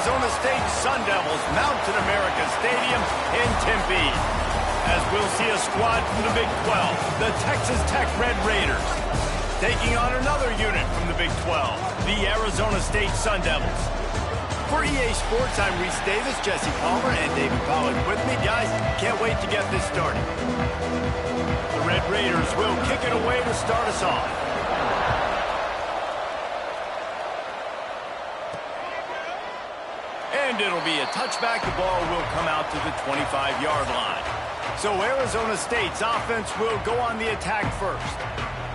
Arizona State Sun Devils mounted America Stadium in Tempe, as we'll see a squad from the Big 12, the Texas Tech Red Raiders, taking on another unit from the Big 12, the Arizona State Sun Devils. For EA Sports, I'm Reese Davis, Jesse Palmer, and David Pollack with me. Guys, can't wait to get this started. The Red Raiders will kick it away to start us off. And it'll be a touchback. The ball will come out to the 25-yard line. So Arizona State's offense will go on the attack first.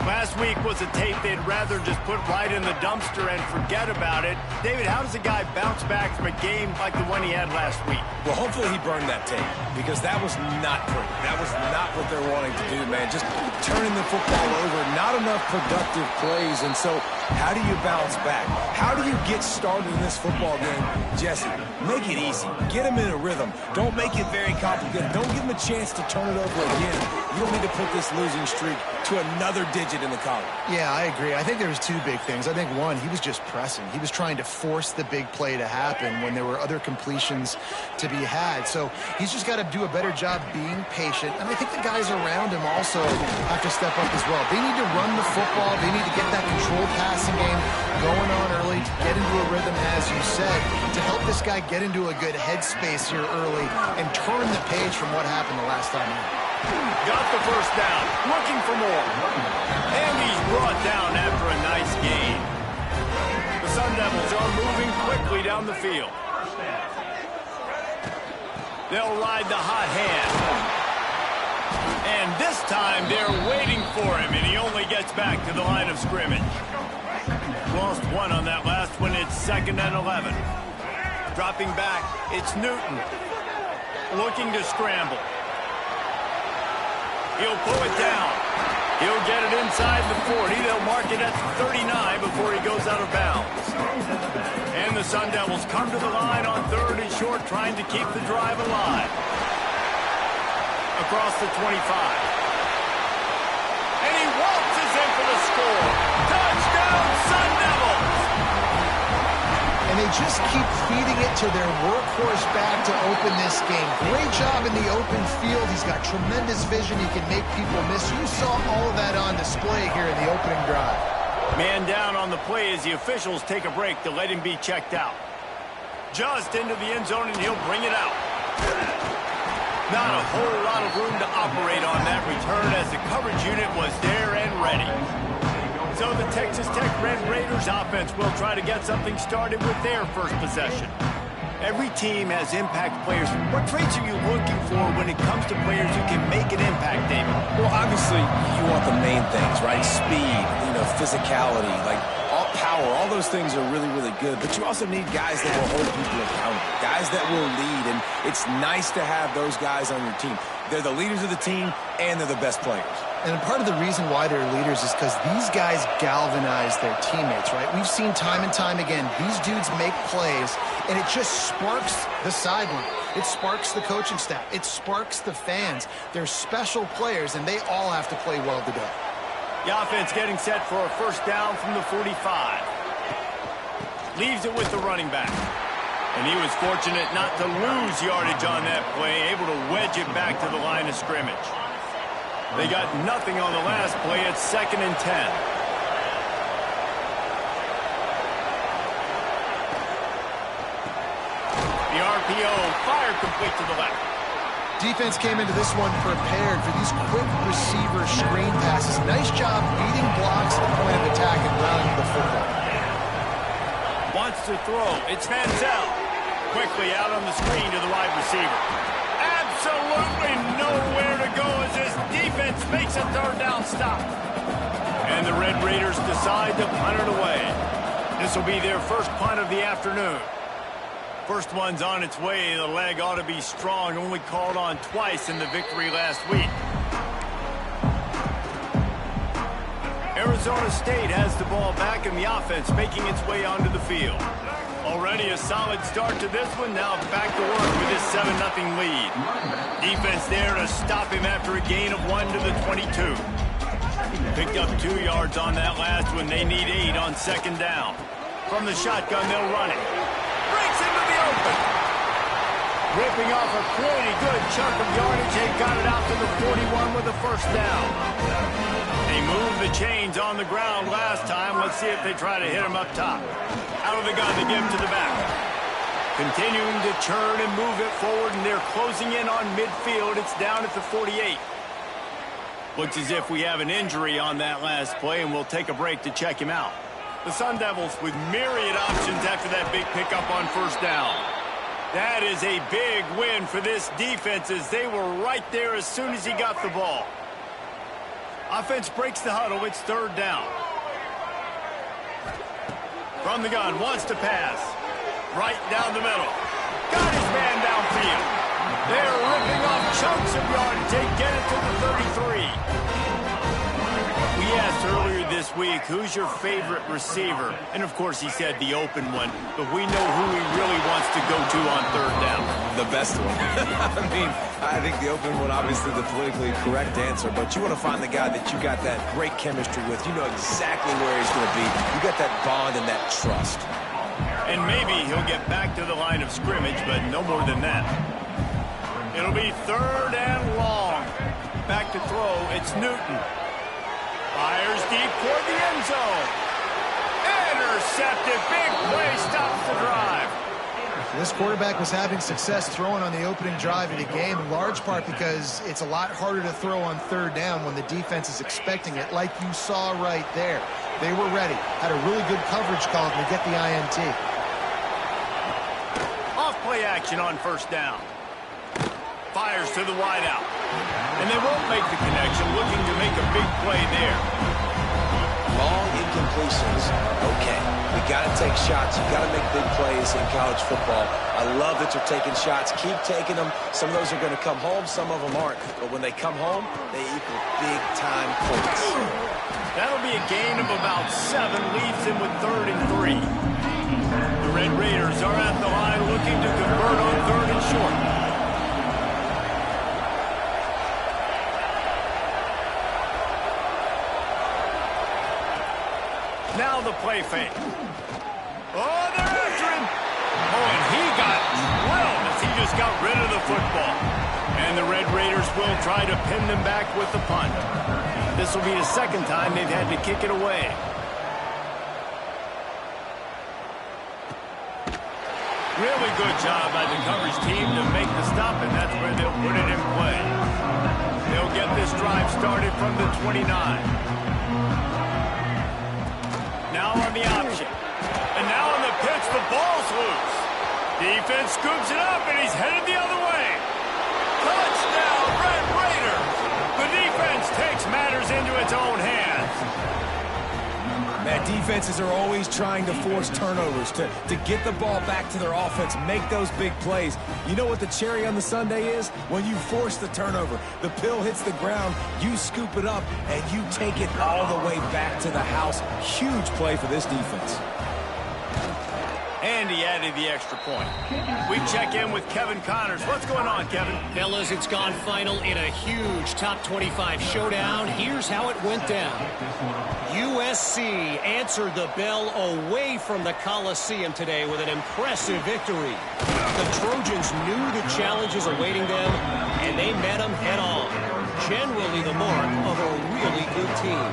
Last week was a tape they'd rather just put right in the dumpster and forget about it. David, how does a guy bounce back from a game like the one he had last week? Well, hopefully he burned that tape, because that was not pretty. That was not what they're wanting to do, man. Just turning the football over, not enough productive plays. And so how do you bounce back? How do you get started in this football game? Jesse, make it easy. Get him in a rhythm. Don't make it very complicated. Don't give him a chance to turn it over again. You don't need to put this losing streak to another digit in the column. Yeah, I agree. I think there was two big things. I think, one, he was just pressing. He was trying to force the big play to happen when there were other completions to be had. So he's just got to do a better job being patient. And I think the guys around him also have to step up as well. They need to run the football. They need to get that controlled passing game going on early to get into a rhythm, as you said, to help this guy get into a good headspace here early and turn the page from what happened the last time out. Got the first down, looking for more. And he's brought down after a nice gain. The Sun Devils are moving quickly down the field. They'll ride the hot hand. And this time they're waiting for him, and he only gets back to the line of scrimmage. Lost one on that last one. It's 2nd and 11. Dropping back, it's Newton. Looking to scramble. He'll pull it down. He'll get it inside the 40. They'll mark it at 39 before he goes out of bounds. And the Sun Devils come to the line on 3rd and short, trying to keep the drive alive. Across the 25. And he waltzes in for the score. Touchdown, Sun Devils! And they just keep feeding it to their workhorse back to open this game. Great job in the open field. He's got tremendous vision. He can make people miss. You saw all of that on display here in the opening drive. Man down on the play as the officials take a break to let him be checked out. Just into the end zone, and he'll bring it out. Not a whole lot of room to operate on that return, as the coverage unit was there and ready. So the Texas Tech Red Raiders offense will try to get something started with their first possession. Every team has impact players. What traits are you looking for when it comes to players who can make an impact, David? Well, obviously, you want the main things, right? Speed, physicality, like power. All those things are really, really good. But you also need guys that will hold people accountable, guys that will lead. And it's nice to have those guys on your team. They're the leaders of the team, and they're the best players. And part of the reason why they're leaders is because these guys galvanize their teammates, right? We've seen time and time again, these dudes make plays, and it just sparks the sideline. It sparks the coaching staff. It sparks the fans. They're special players, and they all have to play well today. The offense getting set for a first down from the 45. Leaves it with the running back. And he was fortunate not to lose yardage on that play, able to wedge it back to the line of scrimmage. They got nothing on the last play. It's 2nd and 10. The RPO fired complete to the left. Defense came into this one prepared for these quick receiver screen passes. Nice job beating blocks at the point of attack and running the football. Wants to throw. It's Mansell. Quickly out on the screen to the wide receiver. Absolutely nowhere to go as this defense makes a 3rd down stop. And the Red Raiders decide to punt it away. This will be their first punt of the afternoon. First one's on its way. The leg ought to be strong. Only called on twice in the victory last week. Arizona State has the ball back, and the offense making its way onto the field. Already a solid start to this one. Now back to work with his 7-0 lead. Defense there to stop him after a gain of 1 to the 22. Picked up 2 yards on that last one. They need 8 on 2nd down. From the shotgun, they'll run it. Breaks into the open. Ripping off a pretty good chunk of yardage. They got it out to the 41 with a first down. They moved the chains on the ground last time. Let's see if they try to hit him up top. Out of the gun, they give him to the back. Continuing to churn and move it forward, and they're closing in on midfield. It's down at the 48. Looks as if we have an injury on that last play, and we'll take a break to check him out. The Sun Devils with myriad options after that big pickup on first down. That is a big win for this defense as they were right there as soon as he got the ball. Offense breaks the huddle. It's third down. From the gun, wants to pass. Right down the middle. Got his man downfield. They're ripping off chunks of yardage. They get it to the 33. We asked earlier this week, who's your favorite receiver? And, of course, he said the open one. But we know who he really wants to go to on third down. The best one. I mean, I think the open one, obviously the politically correct answer. But you want to find the guy that you got that great chemistry with. You know exactly where he's going to be. You got that bond and that trust. And maybe he'll get back to the line of scrimmage, but no more than that. It'll be third and long. Back to throw, it's Newton. Fires deep toward the end zone. Intercepted, big play, stops the drive. This quarterback was having success throwing on the opening drive of the game, in large part because it's a lot harder to throw on third down when the defense is expecting it, like you saw right there. They were ready, had a really good coverage call to get the INT. Off-play action on first down. Fires to the wideout. And they won't make the connection, looking to make a big play there. Long incompletions. Okay, you got to take shots. You got to make big plays in college football. I love that you're taking shots. Keep taking them. Some of those are going to come home. Some of them aren't. But when they come home, they equal big-time points. That'll be a gain of about 7. Leaves him with 3rd and 3. The Red Raiders are at the line looking to convert on 3rd and short. Now the play fake. Oh, they're after him. Oh, and he got drilled as he just got rid of the football. And the Red Raiders will try to pin them back with the punt. This will be the second time they've had to kick it away. Really good job by the coverage team to make the stop, and that's where they'll put it in play. They'll get this drive started from the 29. Now on the option. And now on the pitch, the ball's loose. Defense scoops it up, and he's headed the other way. Touchdown, Red Raiders. The defense takes matters into its own hands. Man, defenses are always trying to force turnovers, to get the ball back to their offense, make those big plays. You know what the cherry on the sundae is? When you force the turnover, the pill hits the ground, you scoop it up, and you take it all the way back to the house. Huge play for this defense. And he added the extra point. We check in with Kevin Connors. What's going on, Kevin? Fellas, it's gone final in a huge top 25 showdown. Here's how it went down. USC answered the bell away from the Coliseum today with an impressive victory. The Trojans knew the challenges awaiting them, and they met them head-on. Generally the mark of a really good team.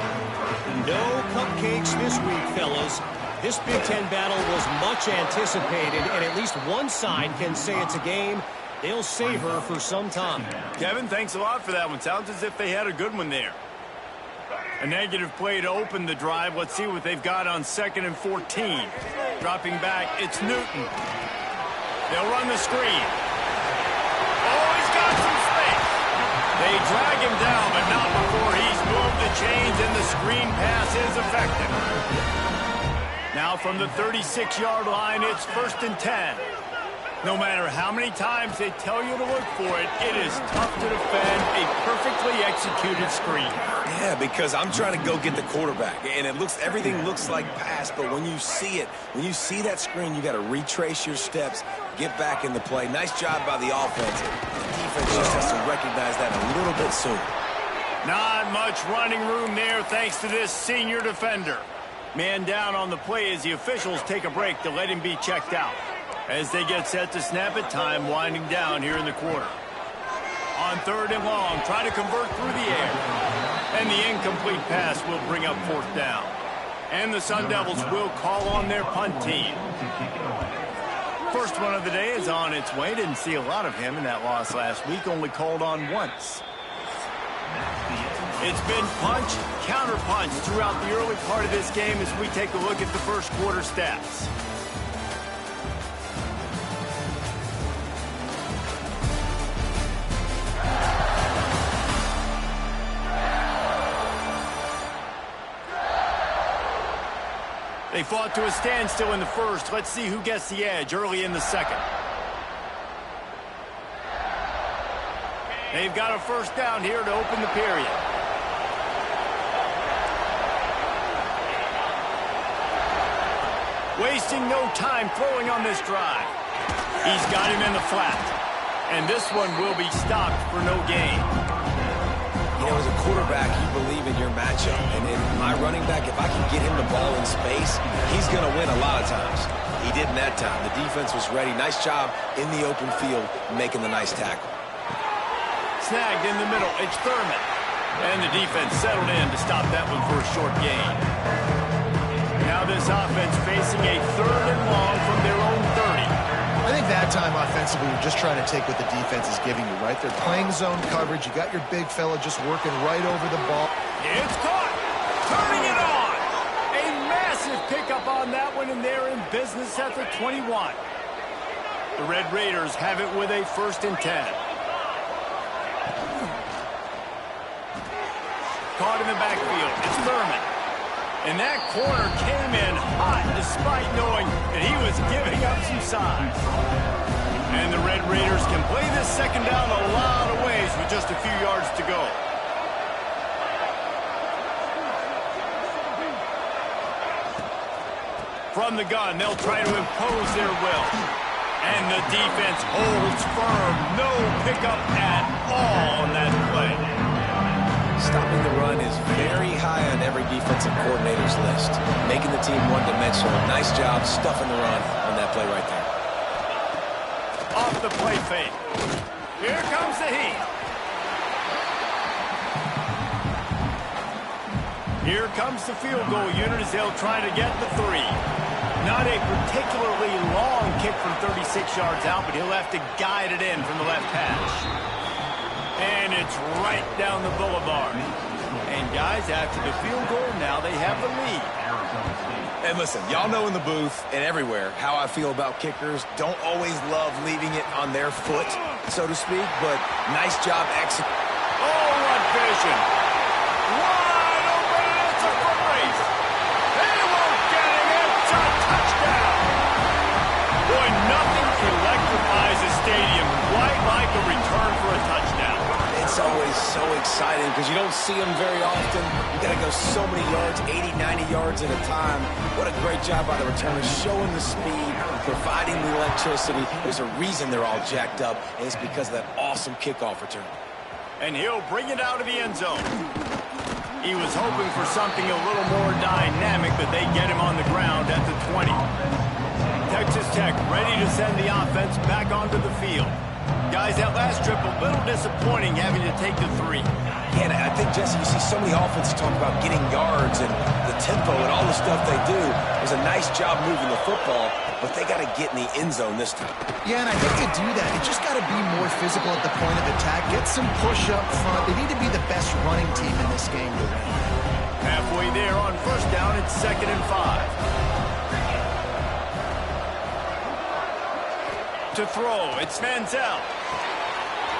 No cupcakes this week, fellas. This Big Ten battle was much anticipated, and at least one side can say it's a game they'll savor for some time. Kevin, thanks a lot for that one. Sounds as if they had a good one there. A negative play to open the drive. Let's see what they've got on 2nd and 14. Dropping back, it's Newton. They'll run the screen. Oh, he's got some space. They drag him down, but not before he's moved the chains, and the screen pass is effective. Now from the 36-yard line, it's 1st and 10. No matter how many times they tell you to look for it, it is tough to defend a perfectly executed screen. Yeah, because I'm trying to go get the quarterback, and everything looks like pass, but when you see it, when you see that screen, you got to retrace your steps, get back in the play. Nice job by the offense. The defense just has to recognize that a little bit sooner. Not much running room there thanks to this senior defender. Man down on the play as the officials take a break to let him be checked out. As they get set to snap it, time winding down here in the quarter. On 3rd and long, try to convert through the air. And the incomplete pass will bring up 4th down. And the Sun Devils will call on their punt team. First one of the day is on its way. Didn't see a lot of him in that loss last week, only called on once. It's been punch, counter-punch throughout the early part of this game as we take a look at the first quarter stats. They fought to a standstill in the first. Let's see who gets the edge early in the second. They've got a first down here to open the period. Wasting no time throwing on this drive. He's got him in the flat. And this one will be stopped for no gain. You know, as a quarterback, you believe in your matchup. And in my running back, if I can get him the ball in space, he's going to win a lot of times. He did in that time. The defense was ready. Nice job in the open field making the nice tackle. Snagged in the middle. It's Thurman. And the defense settled in to stop that one for a short gain. Now this offense facing a 3rd and long from their own 30. I think that time offensively, you're just trying to take what the defense is giving you, right? They're playing zone coverage. You got your big fella just working right over the ball. It's caught. Turning it on. A massive pickup on that one, and they're in business at the 21. The Red Raiders have it with a 1st and 10. Caught in the backfield. It's Thurman. And that corner came in hot despite knowing that he was giving up some size. And the Red Raiders can play this second down a lot of ways with just a few yards to go. From the gun, they'll try to impose their will. And the defense holds firm. No pickup at all on that play. Stopping the run is very high on every defensive coordinator's list. Making the team one-dimensional. Nice job stuffing the run on that play right there. Off the play fake. Here comes the heat. Here comes the field goal unit as they'll try to get the 3. Not a particularly long kick from 36 yards out, but he'll have to guide it in from the left hash. And it's right down the boulevard. And guys, after the field goal, now they have the lead. And listen, y'all know in the booth and everywhere how I feel about kickers. Don't always love leaving it on their foot, so to speak, but nice job executing. Oh, what vision. Wide open, it's a foot race. They won't get him, it's a touchdown. Boy, nothing electrifies a stadium quite like a return for a touchdown. It's always so exciting because you don't see them very often. You got to go so many yards, 80, 90 yards at a time. What a great job by the returners, showing the speed, providing the electricity. There's a reason they're all jacked up, and it's because of that awesome kickoff return. And he'll bring it out of the end zone. He was hoping for something a little more dynamic, but they get him on the ground at the 20. Texas Tech ready to send the offense back onto the field. Guys, that last trip, a little disappointing having to take the 3. Yeah, and I think, Jesse, you see so many offenses talk about getting yards and the tempo and all the stuff they do. It was a nice job moving the football, but they got to get in the end zone this time. Yeah, and I think to do that, you just got to be more physical at the point of attack. Get some push up front. They need to be the best running team in this game to win. Halfway there on 1st down, it's 2nd and 5. To throw, it's Manziel.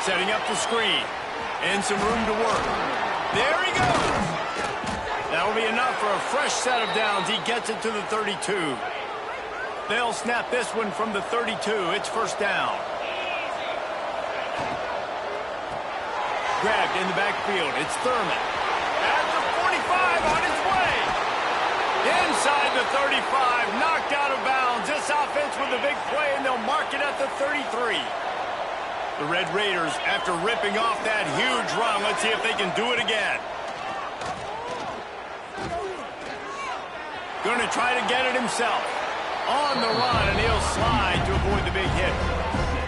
Setting up the screen. And some room to work. There he goes. That'll be enough for a fresh set of downs. He gets it to the 32. They'll snap this one from the 32. It's 1st down. Grabbed in the backfield. It's Thurman. At the 45 on his way. Inside the 35. Knocked out of bounds. This offense with a big play, and they'll mark it at the 33. The Red Raiders, after ripping off that huge run, let's see if they can do it again. Going to try to get it himself. On the run, and he'll slide to avoid the big hit.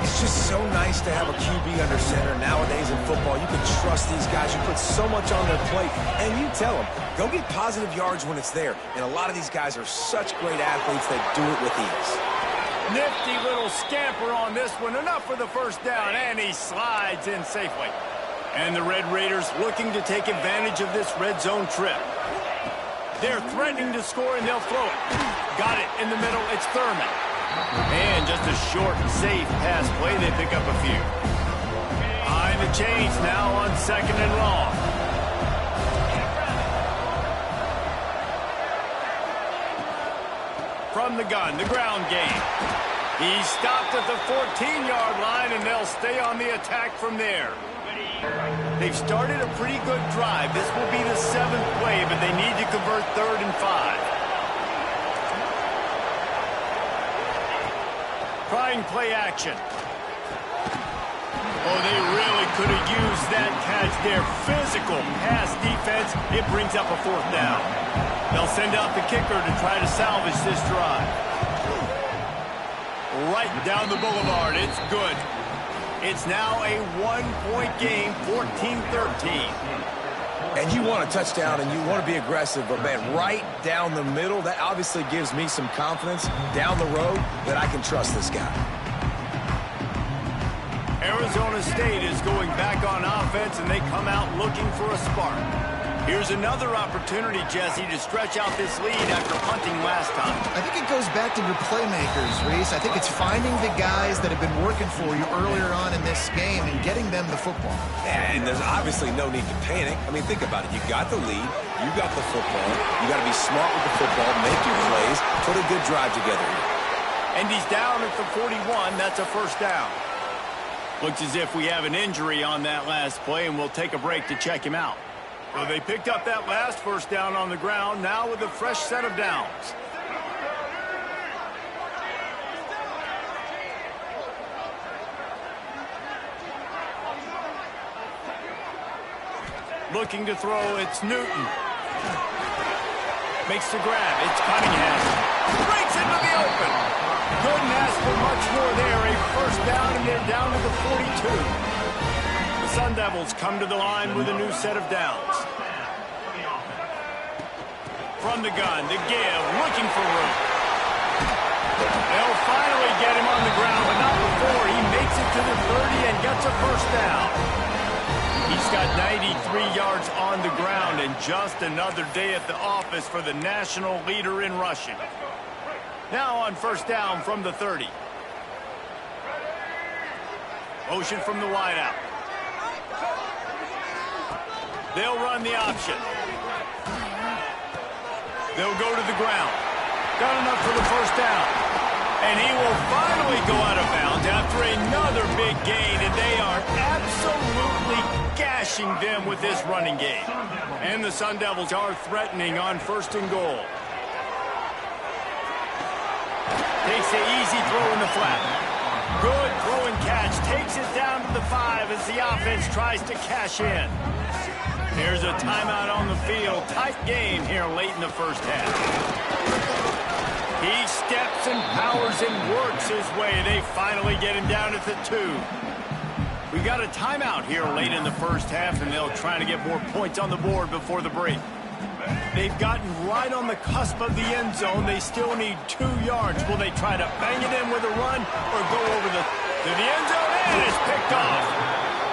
It's just so nice to have a QB under center. Nowadays in football, you can trust these guys. You put so much on their plate, and you tell them, go get positive yards when it's there. And a lot of these guys are such great athletes that do it with ease. Nifty little scamper on this one. Enough for the first down, and he slides in safely. And the Red Raiders looking to take advantage of this red zone trip. They're threatening to score, and they'll throw it. Got it in the middle. It's Thurman. And just a short, safe pass play. They pick up a few. Behind the chains now on 2nd and long. From the gun, the ground game. He stopped at the 14-yard line, and they'll stay on the attack from there. They've started a pretty good drive. This will be the 7th play, but they need to convert 3rd and 5. Trying play action. Oh, they really could have used that catch there. Physical pass defense. It brings up a 4th down. They'll send out the kicker to try to salvage this drive. Right down the boulevard. It's good. It's now a 1-point game, 14-13. And you want a touchdown, and you want to be aggressive, but, man, right down the middle, that obviously gives me some confidence down the road that I can trust this guy. Arizona State is going back on offense, and they come out looking for a spark. Here's another opportunity, Jesse, to stretch out this lead after punting last time. I think it goes back to your playmakers, Reese. I think it's finding the guys that have been working for you earlier on in this game and getting them the football. And there's obviously no need to panic. I mean, think about it. You got the lead. You got the football. You got to be smart with the football, make your plays, put a good drive together here. And he's down at the 41. That's a 1st down. Looks as if we have an injury on that last play, and we'll take a break to check him out. So they picked up that last 1st down on the ground, now with a fresh set of downs. Looking to throw, it's Newton. Makes the grab, it's Cunningham. Breaks into the open. Couldn't ask for much more there. A 1st down, and they're down to the 42. The Sun Devils come to the line with a new set of downs. From the gun, the give, looking for room. They'll finally get him on the ground, but not before. He makes it to the 30 and gets a 1st down. He's got 93 yards on the ground, and just another day at the office for the national leader in rushing. Now on 1st down from the 30. Motion from the wideout. They'll run the option. They'll go to the ground. Got enough for the 1st down. And he will finally go out of bounds after another big gain, and they are absolutely gashing them with this running game. And the Sun Devils are threatening on 1st and goal. Takes the easy throw in the flat. Good throw and catch. Takes it down to the 5 as the offense tries to cash in. Here's a timeout on the field. Tight game here late in the 1st half. He steps and powers and works his way. They finally get him down at the 2. We got a timeout here late in the 1st half, and they'll try to get more points on the board before the break. They've gotten right on the cusp of the end zone. They still need 2 yards. Will they try to bang it in with a run or go over to the end zone? And it's picked off.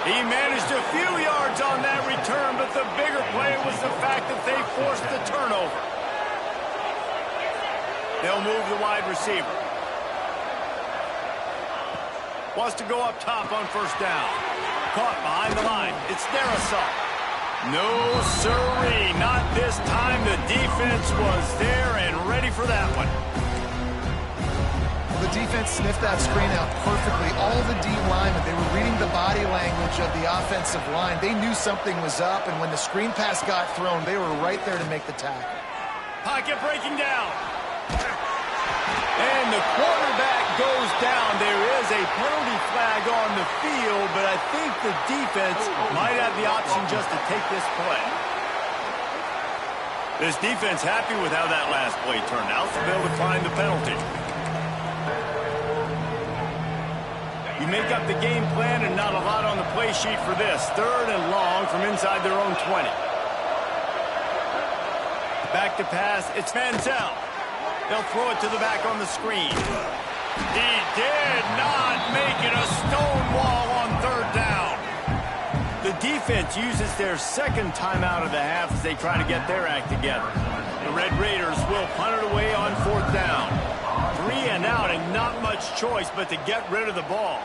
He managed a few yards on that return, but the bigger play was the fact that they forced the turnover. They'll move the wide receiver. Wants to go up top on 1st down. Caught behind the line. It's Darisaw. No, sirree, not this time. The defense was there and ready for that one. Well, the defense sniffed that screen out perfectly. All the D linemen, they were reading the body language of the offensive line. They knew something was up, and when the screen pass got thrown, they were right there to make the tackle. Pocket breaking down. And the quarterback goes down. There is a penalty flag on the field, but I think the defense might have the option just to take this play. This defense happy with how that last play turned out, so they'll decline the penalty. make up the game plan and not a lot on the play sheet for this. 3rd and long from inside their own 20. Back to pass. It's Manziel. They'll throw it to the back on the screen. He did not make it a stone wall on 3rd down. The defense uses their 2nd timeout of the half as they try to get their act together. The Red Raiders will punt it away on 4th down. 3 and out and not much choice but to get rid of the ball.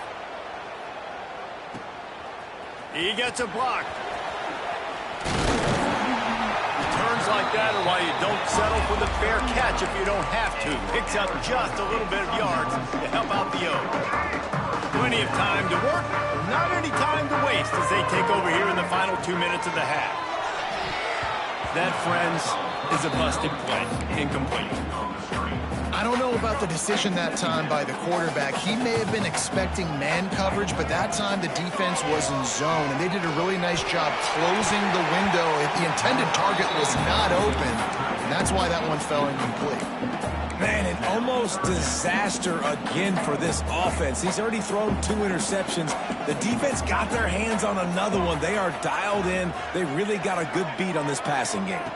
He gets a block. Turns like that are why you don't settle for the fair catch if you don't have to. Picks up just a little bit of yards to help out the O. Plenty of time to work, not any time to waste as they take over here in the final 2 minutes of the half. That, friends, is a busted play. Incomplete. I don't know about the decision that time by the quarterback. He may have been expecting man coverage, but that time the defense was in zone, and they did a really nice job closing the window if the intended target was not open, and that's why that one fell incomplete. Man, an almost disaster again for this offense. He's already thrown 2 interceptions. The defense got their hands on another one. They are dialed in. They really got a good beat on this passing game.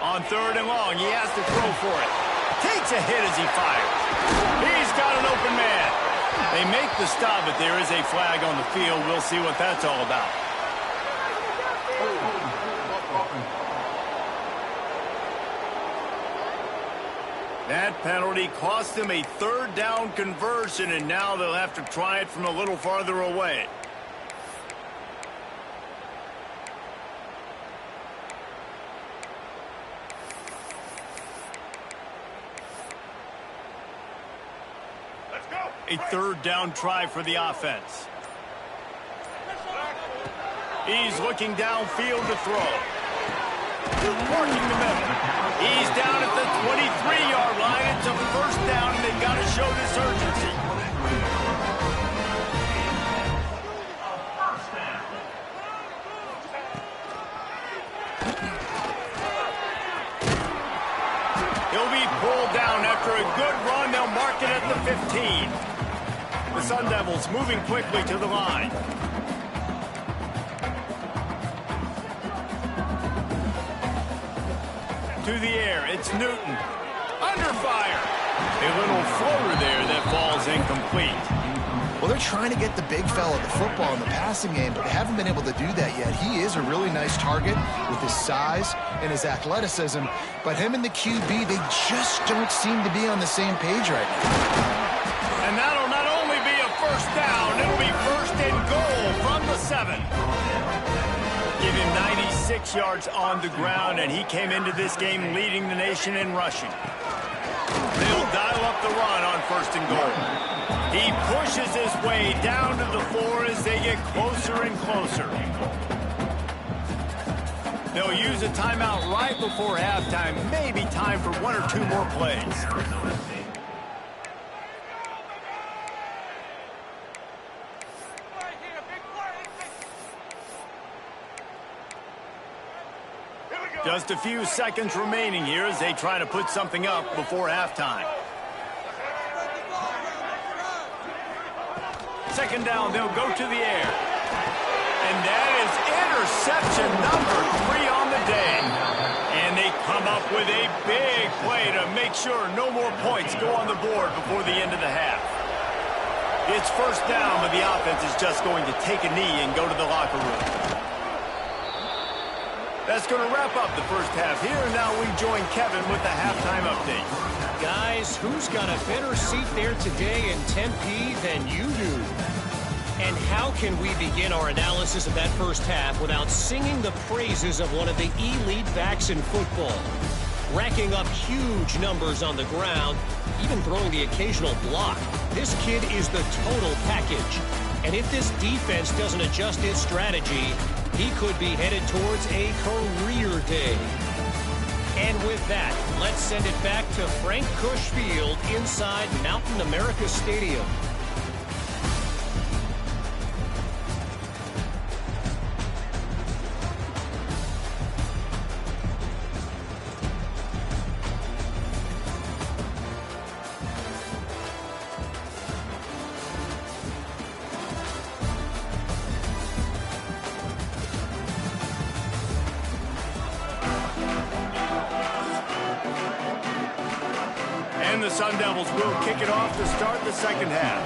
On 3rd and long, he has to throw for it. Takes a hit as he fires. He's got an open man. They make the stop, but there is a flag on the field. We'll see what that's all about. That penalty cost them a 3rd down conversion, and now they'll have to try it from a little farther away. A 3rd down try for the offense. He's looking downfield to throw. Working the middle. He's down at the 23-yard line. It's a 1st down, and they've got to show this urgency. He'll be pulled down after a good run. They'll mark it at the 15. The Sun Devils moving quickly to the line. To the air, it's Newton. Under fire. A little floater there that falls incomplete. Well, they're trying to get the big fella the football in the passing game, but they haven't been able to do that yet. He is a really nice target with his size and his athleticism, but him and the QB, they just don't seem to be on the same page right now. And that'll not only be a 1st down, it'll be 1st and goal from the 7. Give him 96 yards on the ground, and he came into this game leading the nation in rushing. They'll dial up the run on 1st and goal. He pushes his way down to the 4 as they get closer and closer. They'll use a timeout right before halftime. Maybe time for 1 or 2 more plays. Just a few seconds remaining here as they try to put something up before halftime. 2nd down, they'll go to the air. And that is interception number 3 on the day. And they come up with a big play to make sure no more points go on the board before the end of the half. It's 1st down, but the offense is just going to take a knee and go to the locker room. That's going to wrap up the 1st half here. Now we join Kevin with the halftime update. Guys, who's got a better seat there today in Tempe than you do? And how can we begin our analysis of that 1st half without singing the praises of one of the elite backs in football? Racking up huge numbers on the ground, even throwing the occasional block. This kid is the total package. And if this defense doesn't adjust its strategy, he could be headed towards a career day. And with that, let's send it back to Frank Cush Field inside Mountain America Stadium. the Sun Devils will kick it off to start the second half.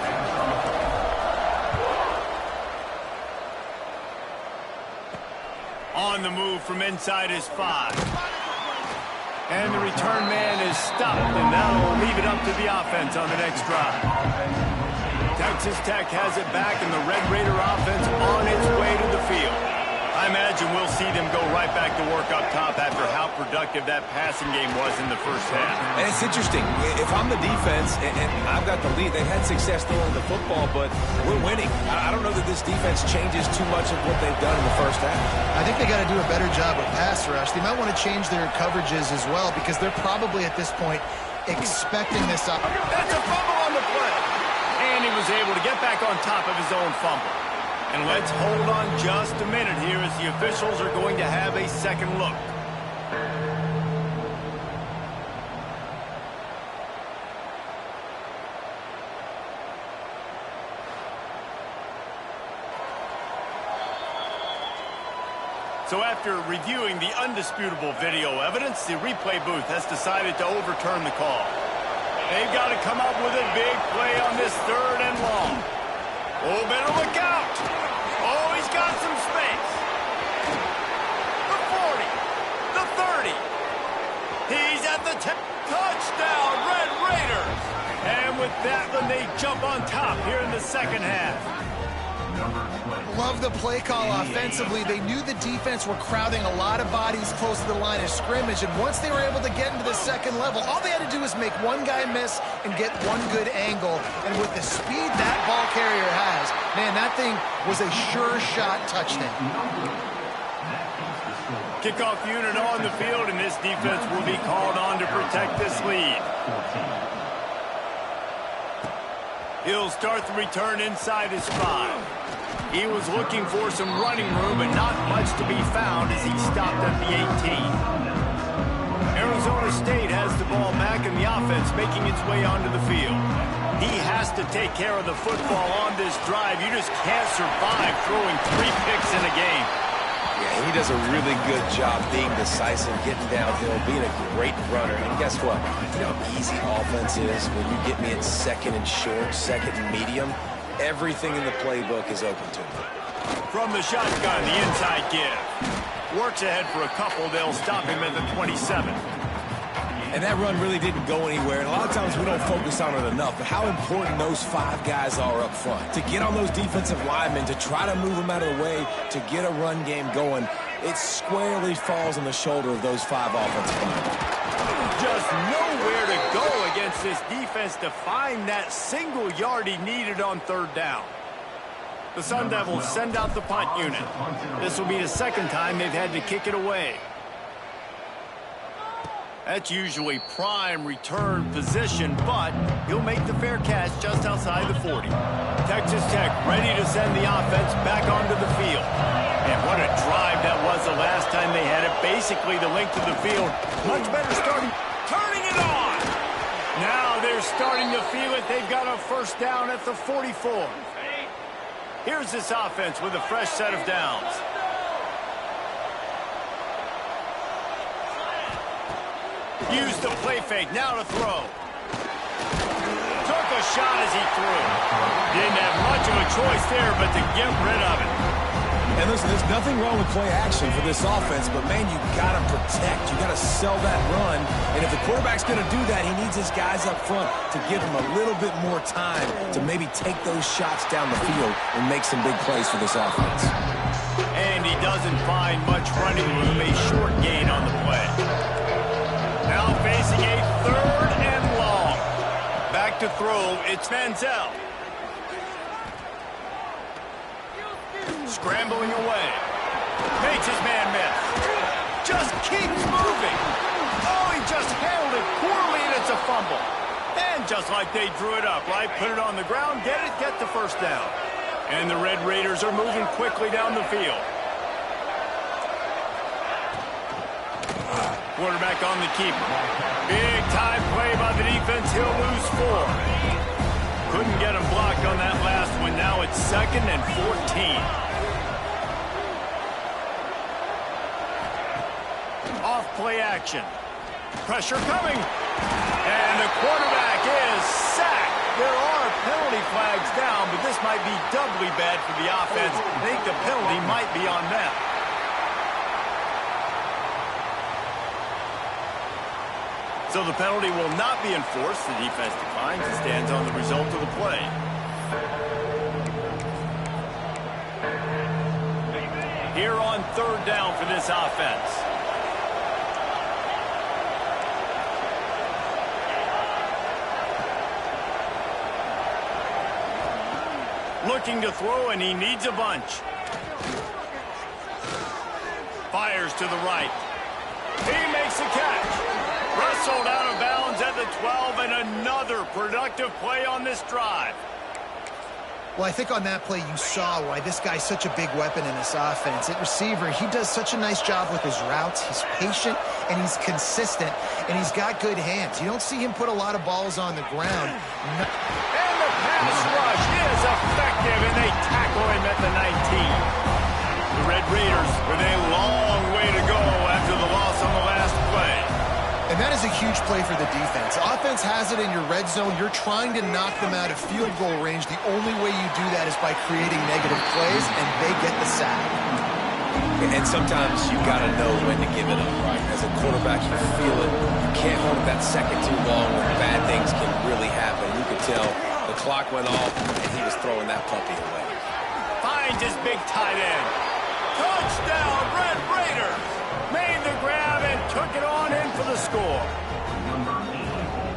On the move from inside his 5. And the return man is stopped, and that'll leave it up to the offense on the next drive. Texas Tech has it back, and the Red Raider offense on its way to the field. I imagine we'll see them go right back to work up top after how productive that passing game was in the first half. And it's interesting. If I'm the defense and I've got the lead, they've had success throwing the football, but we're winning. I don't know that this defense changes too much of what they've done in the first half. I think they got to do a better job with pass rush. They might want to change their coverages as well because they're probably at this point expecting this up. That's a fumble on the play. And he was able to get back on top of his own fumble. And let's hold on just a minute here as the officials are going to have a second look. So after reviewing the undisputable video evidence, the replay booth has decided to overturn the call. They've got to come up with a big play on this 3rd and long. Oh, better look out. Oh, he's got some space. The 40. The 30. He's at the 10. Touchdown, Red Raiders. And with that one, they jump on top here in the second half. Love the play call offensively. They knew the defense were crowding a lot of bodies close to the line of scrimmage, and once they were able to get into the second level, all they had to do was make one guy miss and get one good angle. And with the speed that ball carrier has, man, that thing was a sure shot touchdown. Kickoff unit on the field, and this defense will be called on to protect this lead. He'll start the return inside his 5. He was looking for some running room, but not much to be found as he stopped at the 18. Arizona State has the ball back in the offense, making its way onto the field. He has to take care of the football on this drive. You just can't survive throwing 3 picks in a game. Yeah, he does a really good job being decisive, getting downhill, being a great runner. And guess what? You know how easy offense is when you get me at 2nd and short, 2nd and medium. Everything in the playbook is open to me. From the shotgun, the inside give. Works ahead for a couple. They'll stop him at the 27. And that run really didn't go anywhere. And a lot of times we don't focus on it enough. But how important those 5 guys are up front. To get on those defensive linemen, to try to move them out of the way, to get a run game going, it squarely falls on the shoulder of those 5 offensive linemen. Just nowhere to go against this defense to find that single yard he needed on 3rd down. The Sun Devils send out the punt unit. This will be the 2nd time they've had to kick it away. That's usually prime return position, but he'll make the fair catch just outside the 40. Texas Tech ready to send the offense back onto the field. And what a drive that was the last time they had it. Basically the length of the field. Much better starting. Turning it on. Now they're starting to feel it. They've got a 1st down at the 44. Here's this offense with a fresh set of downs. Use the play fake, now to throw. Took a shot as he threw. Didn't have much of a choice there, but to get rid of it. And listen, there's nothing wrong with play action for this offense, but man, you got to protect. You got to sell that run. And if the quarterback's going to do that, he needs his guys up front to give him a little bit more time to maybe take those shots down the field and make some big plays for this offense. And he doesn't find much running room, a short gain on the play. Now facing a 3rd and long. Back to throw, it's Manziel. Scrambling away. Makes his man miss. Just keeps moving. Oh, he just handled it poorly, and it's a fumble. And just like they drew it up, right? Put it on the ground, get it, get the 1st down. And the Red Raiders are moving quickly down the field. Quarterback on the keeper. Big time play by the defense. He'll lose 4. Couldn't get him blocked on that last one. Now it's 2nd and 14. Off play action. Pressure coming. And the quarterback is sacked. There are penalty flags down, but this might be doubly bad for the offense. I think the penalty might be on them. So the penalty will not be enforced. The defense declines and stands on the result of the play. Here on third down for this offense. Looking to throw, and he needs a bunch. Fires to the right. He makes the catch. Wrestled out of bounds at the 12, and another productive play on this drive. Well, I think on that play you saw why this guy's such a big weapon in this offense. At receiver, he does such a nice job with his routes. He's patient, and he's consistent, and he's got good hands. You don't see him put a lot of balls on the ground. And the pass rush is effective, and they tackle him at the 19. The Red Raiders with a long way to go after the loss on the last play. And that is a huge play for the defense. Offense has it in your red zone. You're trying to knock them out of field goal range. The only way you do that is by creating negative plays, and they get the sack. And sometimes you got to know when to give it up, right? As a quarterback, you feel it. You can't hold it that second too long when bad things can really happen. You could tell the clock went off, and he was throwing that puppy away. Finds his big tight end. Touchdown, Red Raiders! Made the grab and took it on in for the score.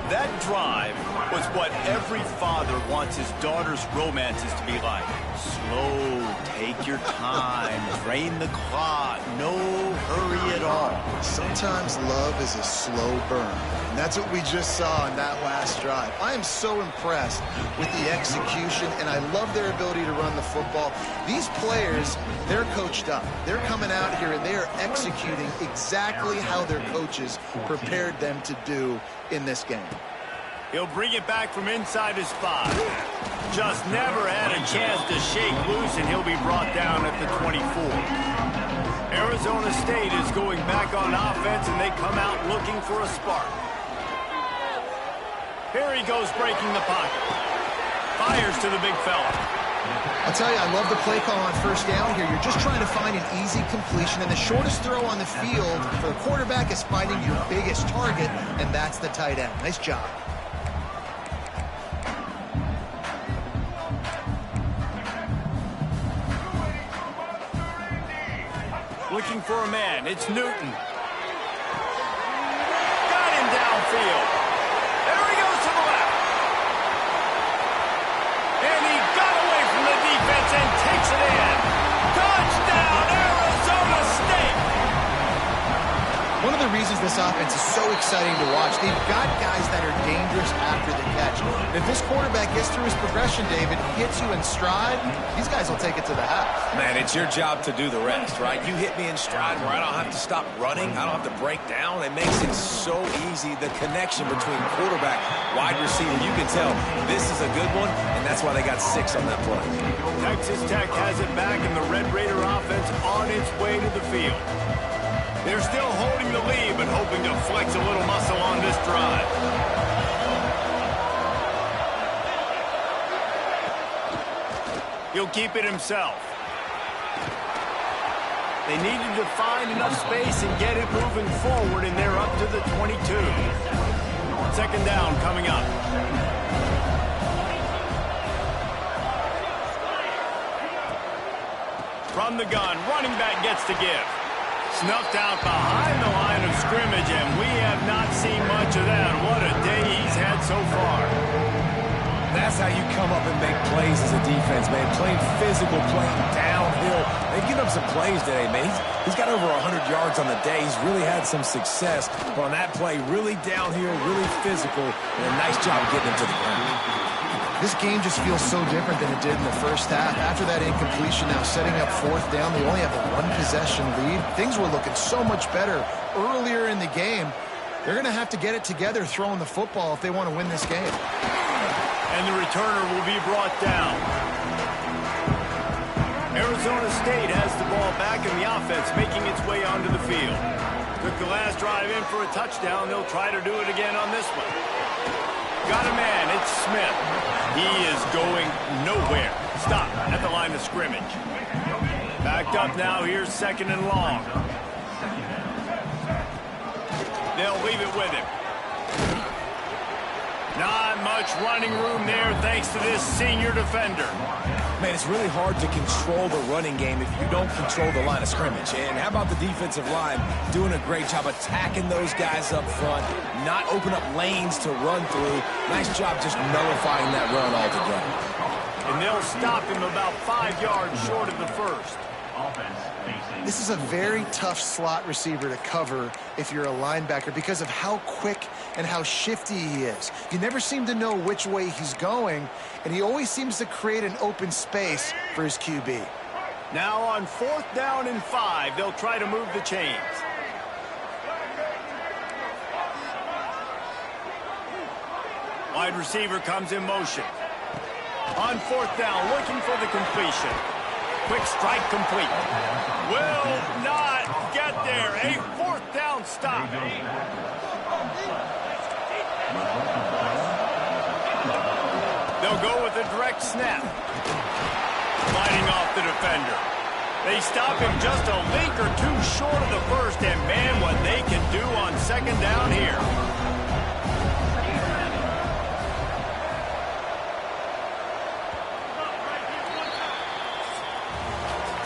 That drive was what every father wants his daughter's romances to be like. Slow, take your time, drain the clock, no hurry at all. Sometimes love is a slow burn. And that's what we just saw in that last drive. I am so impressed with the execution, and I love their ability to run the football. These players, they're coached up. They're coming out here, and they are executing exactly how their coaches prepared them to do in this game. He'll bring it back from inside his 5. Just never had a chance to shake loose, and he'll be brought down at the 24. Arizona State is going back on offense, and they come out looking for a spark. Here he goes, breaking the pocket. Fires to the big fella. I'll tell you, I love the play call on first down here. You're just trying to find an easy completion, and the shortest throw on the field for the quarterback is finding your biggest target, and that's the tight end. Nice job. Looking for a man. It's Newton. Got him downfield. There he goes to the left. And he got away from the defense and takes it in. Touchdown, Arizona State. One of the reasons this offense is so exciting to watch, they've got guys that are dangerous after the catch. If this quarterback gets through his progression, David, hits you in stride, these guys will take it to the house. Man, it's your job to do the rest, right? You hit me in stride where I don't have to stop running. I don't have to break down. It makes it so easy, the connection between quarterback, wide receiver. You can tell this is a good one, and that's why they got 6 on that play. Texas Tech has it back, and the Red Raider offense on its way to the field. They're still holding the lead, but hoping to flex a little muscle on this drive. He'll keep it himself. They needed to find enough space and get it moving forward, and they're up to the 22. Second down coming up. From the gun, running back gets to give. Snuffed out behind the line of scrimmage, and we have not seen much of that. What a day he's had so far. That's how you come up and make plays as a defense, man. Playing physical, playing downhill. They've given up some plays today, man. He's got over 100 yards on the day. He's really had some success. But on that play, really downhill, really physical, and a nice job getting him to the ground. This game just feels so different than it did in the first half. After that incompletion, now setting up fourth down, they only have a 1-possession lead. Things were looking so much better earlier in the game. They're going to have to get it together throwing the football if they want to win this game. And the returner will be brought down. Arizona State has the ball back, and the offense making its way onto the field. Took the last drive in for a touchdown. They'll try to do it again on this one. Got a man. It's Smith. He is going nowhere. Stop at the line of scrimmage. Backed up now. Here's 2nd and long. They'll leave it with him. Not much running room there thanks to this senior defender. Man, it's really hard to control the running game if you don't control the line of scrimmage. And how about the defensive line doing a great job attacking those guys up front, not open up lanes to run through. Nice job just nullifying that run altogether. And they'll stop him about 5 yards short of the first. This is a very tough slot receiver to cover if you're a linebacker because of how quick and how shifty he is. You never seem to know which way he's going, and he always seems to create an open space for his QB. Now on 4th down and 5, they'll try to move the chains. Wide receiver comes in motion. On 4th down, looking for the completion. Quick strike complete. Will not get there. A 4th down stop. They'll go with a direct snap. Fighting off the defender. They stop him just a link or two short of the first, and man, what they can do on 2nd down here.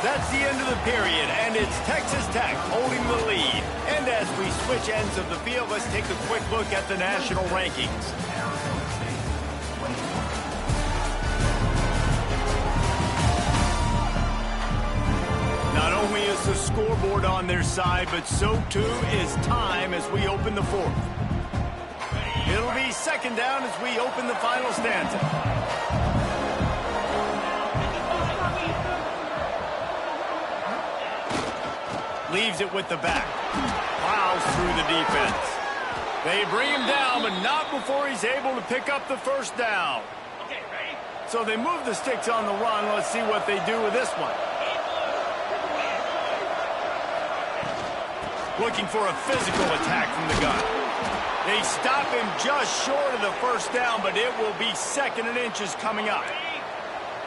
That's the end of the period, and it's Texas Tech holding the lead. And as we switch ends of the field, let's take a quick look at the national rankings. Not only is the scoreboard on their side, but so too is time as we open the 4th. It'll be 2nd down as we open the final stanza. Leaves it with the back. Plows through the defense. They bring him down, but not before he's able to pick up the 1st down. So they move the sticks on the run. Let's see what they do with this one. Looking for a physical attack from the gun. They stop him just short of the 1st down, but it will be 2nd and inches coming up.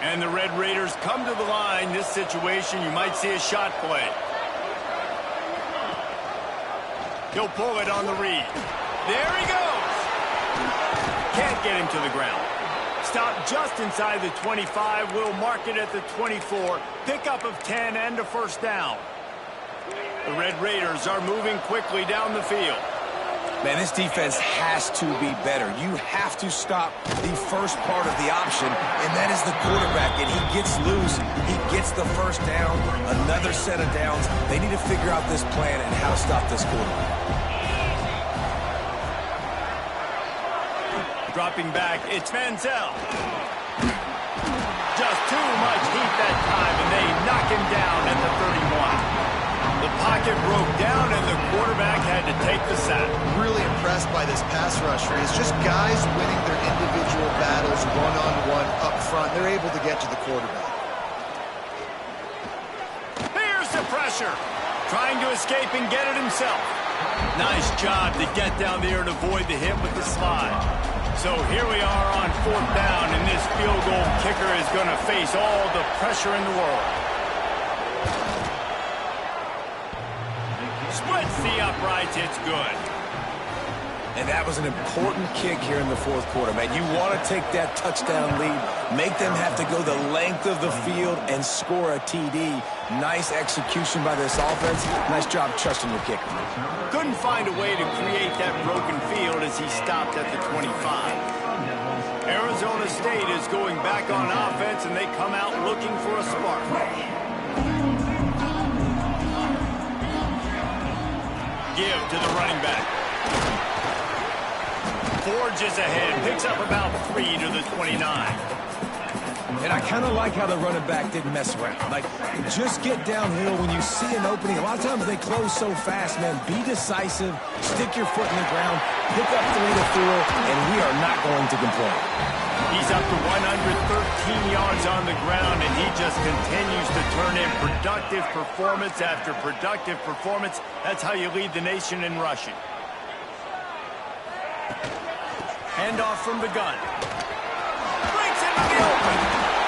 And the Red Raiders come to the line. This situation, you might see a shot play. He'll pull it on the read. There he goes. Can't get him to the ground. Stop just inside the 25. We'll mark it at the 24. Pickup of 10 and a 1st down. The Red Raiders are moving quickly down the field. Man, this defense has to be better. You have to stop the first part of the option, and that is the quarterback. And he gets loose. He gets the 1st down, another set of downs. They need to figure out this plan and how to stop this quarterback. Dropping back, it's Manziel. Just too much heat that time, and they knock him down at the 31. The pocket broke down, and the quarterback had to take the sack. Really impressed by this pass rush. It's just guys winning their individual battles one-on-one up front. They're able to get to the quarterback. Here's the pressure. Trying to escape and get it himself. Nice job to get down there and avoid the hit with the slide. So here we are on 4th down, and this field goal kicker is going to face all the pressure in the world. Splits the uprights, it's good. And that was an important kick here in the 4th quarter, man. You want to take that touchdown lead, make them have to go the length of the field and score a TD. Nice execution by this offense. Nice job trusting your kicker. Couldn't find a way to create that broken field as he stopped at the 25. Arizona State is going back on offense, and they come out looking for a spark. Give to the running back. Forges ahead, picks up about 3 to the 29. And I kind of like how the running back didn't mess around. Like, just get downhill when you see an opening. A lot of times they close so fast, man. Be decisive, stick your foot in the ground, pick up 3 to 4, and we are not going to complain. He's up to 113 yards on the ground, and he just continues to turn in productive performance after productive performance. That's how you lead the nation in rushing. Handoff from the gun. Breaks into the open.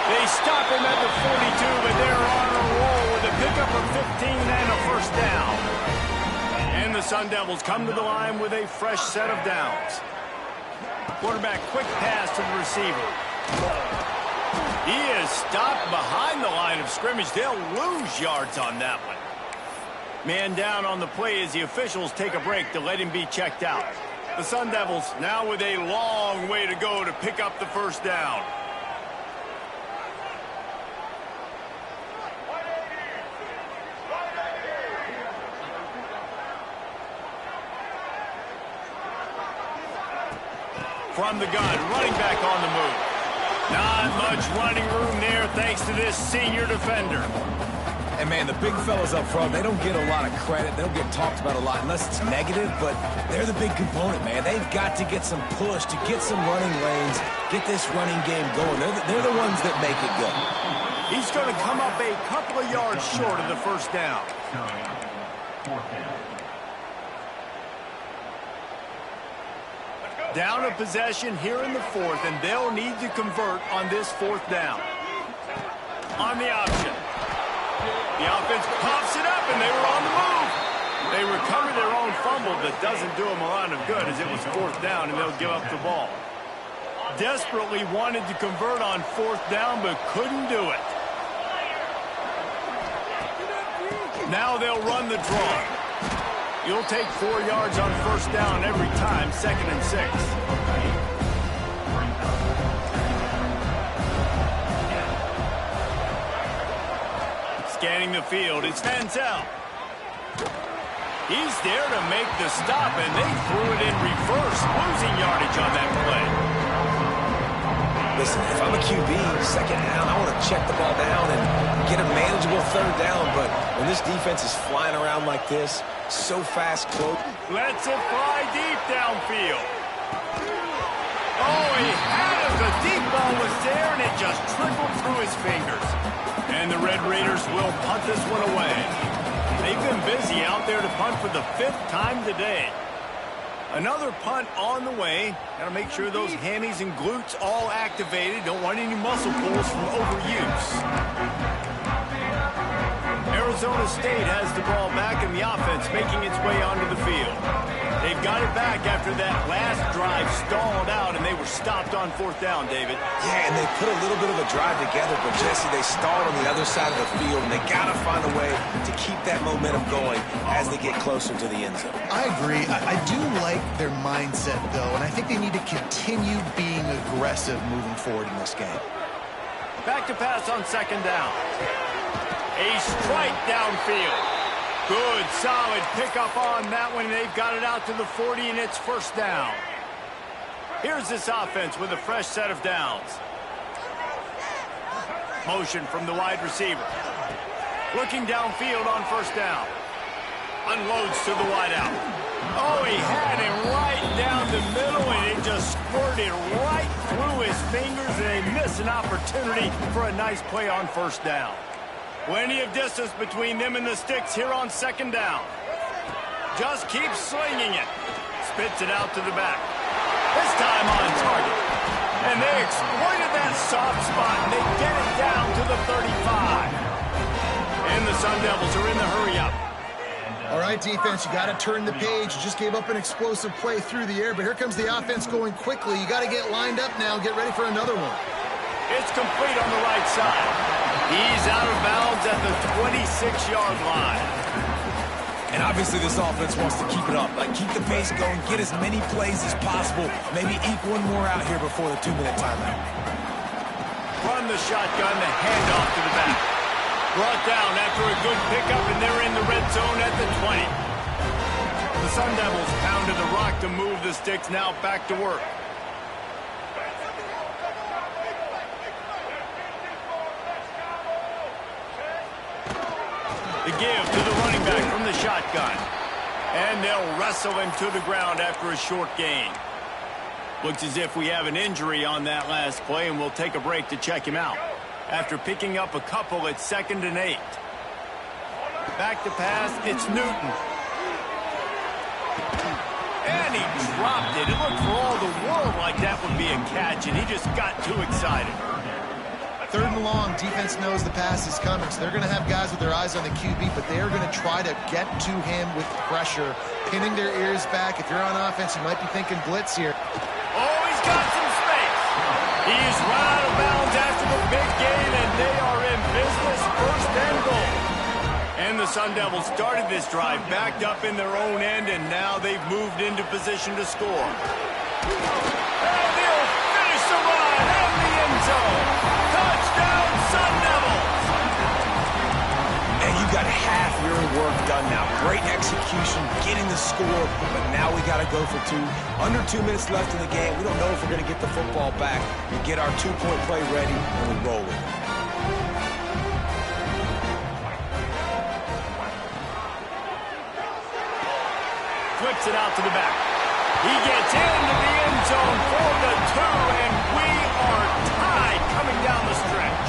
They stop him at the 42, but they're on a roll with a pickup of 15 and a first down. And the Sun Devils come to the line with a fresh set of downs. Quarterback, quick pass to the receiver. He is stopped behind the line of scrimmage. They'll lose yards on that one. Man down on the play as the officials take a break to let him be checked out. The Sun Devils now with a long way to go to pick up the first down. From the gun, running back on the move. Not much running room there thanks to this senior defender. And, man, the big fellas up front, they don't get a lot of credit. They don't get talked about a lot unless it's negative, but they're the big component, man. They've got to get some push, to get some running lanes, get this running game going. They're the ones that make it go. He's going to come up a couple of yards short of the first down. Down a possession here in the fourth, and they'll need to convert on this fourth down. On the option. The offense pops it up, and they were on the move. They recover their own fumble that doesn't do them a lot of good as it was fourth down, and they'll give up the ball. Desperately wanted to convert on fourth down, but couldn't do it. Now they'll run the draw. You'll take 4 yards on first down every time, 2nd and 6. Scanning the field, it's Manziel. He's there to make the stop, and they threw it in reverse, losing yardage on that play. Listen, if I'm a QB, 2nd down, I want to check the ball down and get a manageable 3rd down, but when this defense is flying around like this, so fast, close. Lets it fly deep downfield. Oh, he had it. The deep ball was there, and it just trickled through his fingers. And the Red Raiders will punt this one away. They've been busy out there to punt for the 5th time today. Another punt on the way. Got to make sure those hammies and glutes all activated. Don't want any muscle pulls from overuse. Arizona State has the ball back, and the offense making its way onto the field. They've got it back after that last drive stalled out, and they were stopped on fourth down, David. Yeah, and they put a little bit of a drive together, but, Jesse, they stalled on the other side of the field, and they got to find a way to keep that momentum going as they get closer to the end zone. I agree. I do like their mindset, though, and I think they need to continue being aggressive moving forward in this game. Back to pass on 2nd down. A strike downfield. Good, solid pickup on that one. They've got it out to the 40, and it's first down. Here's this offense with a fresh set of downs. Motion from the wide receiver. Looking downfield on first down. Unloads to the wide out. Oh, he had him right down the middle, and it just squirted right through his fingers, and they miss an opportunity for a nice play on first down. Plenty of distance between them and the sticks here on 2nd down. Just keeps slinging it. Spits it out to the back. This time on target. And they exploited that soft spot, and they get it down to the 35. And the Sun Devils are in the hurry-up. All right, defense, you got to turn the page. You just gave up an explosive play through the air, but here comes the offense going quickly. You got to get lined up now, get ready for another one. It's complete on the right side. He's out of bounds at the 26-yard line. And obviously this offense wants to keep it up. Like, keep the pace going, get as many plays as possible, maybe eke one more out here before the 2-minute timeout. Run the shotgun, the handoff to the back. Brought down after a good pickup, and they're in the red zone at the 20. The Sun Devils pounded the rock to move the sticks, now back to work. The give to the running back from the shotgun. And they'll wrestle him to the ground after a short gain. Looks as if we have an injury on that last play, and we'll take a break to check him out. After picking up a couple at 2nd and 8. Back to pass, it's Newton. And he dropped it. It looked for all the world like that would be a catch, and he just got too excited. 3rd and long, defense knows the pass is coming, so they're going to have guys with their eyes on the QB, but they are going to try to get to him with pressure, pinning their ears back. If you're on offense, you might be thinking blitz here. Oh, he's got some space. He's run out of bounds after the big gain, and they are in business, 1st and goal. And the Sun Devils started this drive backed up in their own end, and now they've moved into position to score. And they'll finish the run in the end zone. Touchdown, Sun Devils! And you got half your work done now. Great execution, getting the score, but now we got to go for 2. Under 2 minutes left in the game. We don't know if we're going to get the football back. We get our 2-point play ready, and we roll it. Flips it out to the back. He gets into the end zone for the 2, and we are tied coming down the stretch.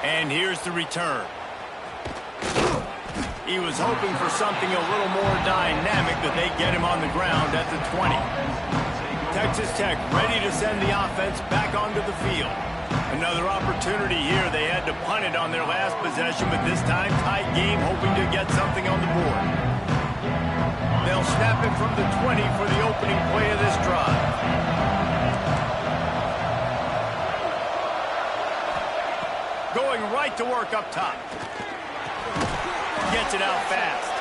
And here's the return. He was hoping for something a little more dynamic, but they get him on the ground at the 20. Texas Tech ready to send the offense back onto the field. Another opportunity here. They had to punt it on their last possession, but this time tight game, hoping to get something on the board. They'll snap it from the 20 for the opening play of this drive. Going right to work up top. Gets it out fast.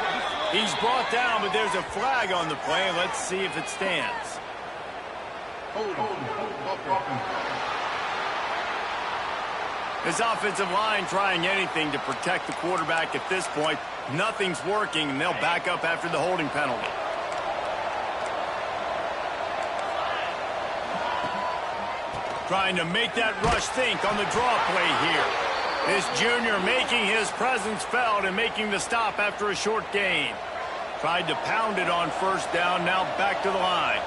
He's brought down, but there's a flag on the play. Let's see if it stands. This offensive line trying anything to protect the quarterback at this point. Nothing's working, and they'll back up after the holding penalty. Trying to make that rush think on the draw play here. This junior making his presence felt and making the stop after a short gain. Tried to pound it on 1st down, now back to the line.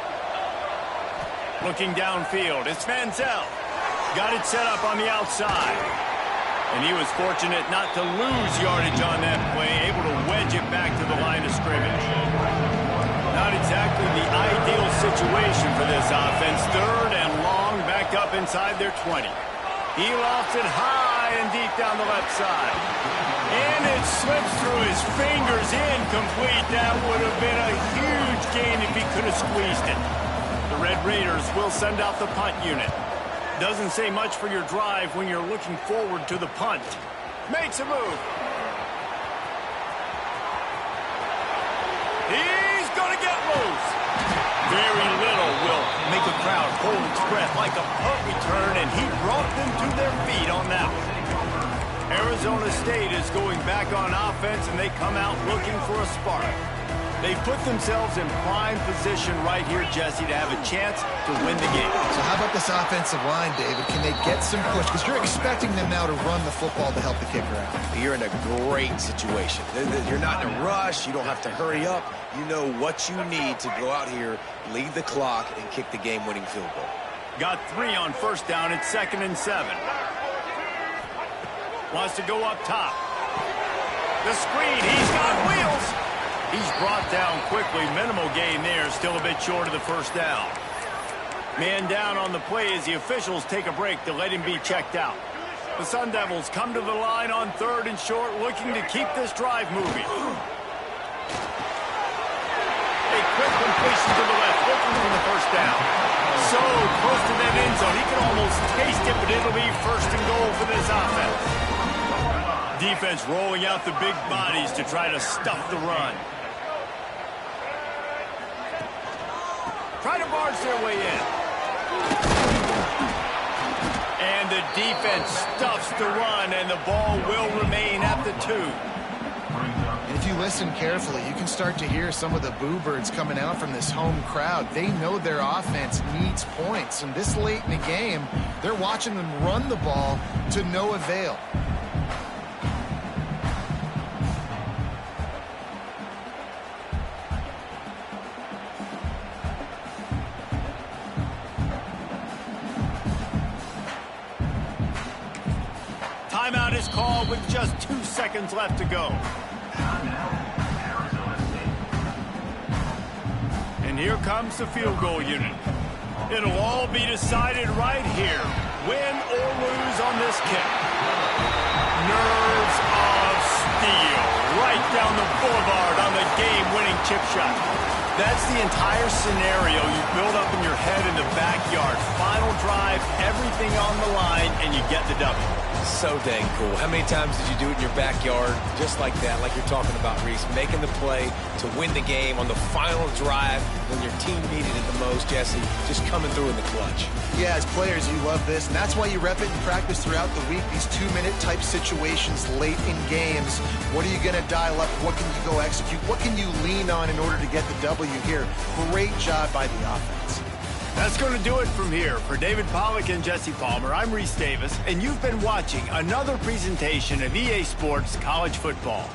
Looking downfield, it's Manziel. Got it set up on the outside. And he was fortunate not to lose yardage on that play, able to wedge it back to the line of scrimmage. Not exactly the ideal situation for this offense. 3rd and long, back up inside their 20. He lofts it high and deep down the left side. And it slips through his fingers, incomplete. That would have been a huge gain if he could have squeezed it. The Red Raiders will send out the punt unit. Doesn't say much for your drive when you're looking forward to the punt. Makes a move. He's going to get loose. Very little will make a crowd hold its breath like a punt return, and he brought them to their feet on that one. Arizona State is going back on offense, and they come out looking for a spark. They put themselves in prime position right here, Jesse, to have a chance to win the game. So how about this offensive line, David? Can they get some push? Because you're expecting them now to run the football to help the kicker out. You're in a great situation. You're not in a rush. You don't have to hurry up. You know what you need to go out here, lead the clock, and kick the game-winning field goal. Got 3 on 1st down. It's 2nd and 7. Wants to go up top. The screen. He's got wheels. He's brought down quickly. Minimal gain there. Still a bit short of the 1st down. Man down on the play as the officials take a break to let him be checked out. The Sun Devils come to the line on 3rd and short, looking to keep this drive moving. A quick completion to the left, looking for the 1st down. So close to that end zone. He can almost taste it, but it'll be 1st and goal for this offense. Defense rolling out the big bodies to try to stuff the run. Try to barge their way in. And the defense stuffs the run, and the ball will remain at the 2. And if you you listen carefully, you can start to hear some of the boo birds coming out from this home crowd. They know their offense needs points, and this late in the game, they're watching them run the ball to no avail. Timeout is called with just 2 seconds left to go. And here comes the field goal unit. It'll all be decided right here, win or lose on this kick. Nerves of steel, right down the boulevard on the game-winning chip shot. That's the entire scenario you build up in your head in the backyard. Final drive, everything on the line, and you get the W. So dang cool. How many times did you do it in your backyard just like that, like you're talking about, Reese, making the play to win the game on the final drive when your team needed it the most, Jesse, just coming through in the clutch. Yeah, as players, you love this, and that's why you rep it and practice throughout the week, these 2-minute type situations late in games. What are you going to dial up? What can you go execute? What can you lean on in order to get the W here? Great job by the offense. That's going to do it from here. For David Pollack and Jesse Palmer, I'm Reese Davis, and you've been watching another presentation of EA Sports College Football.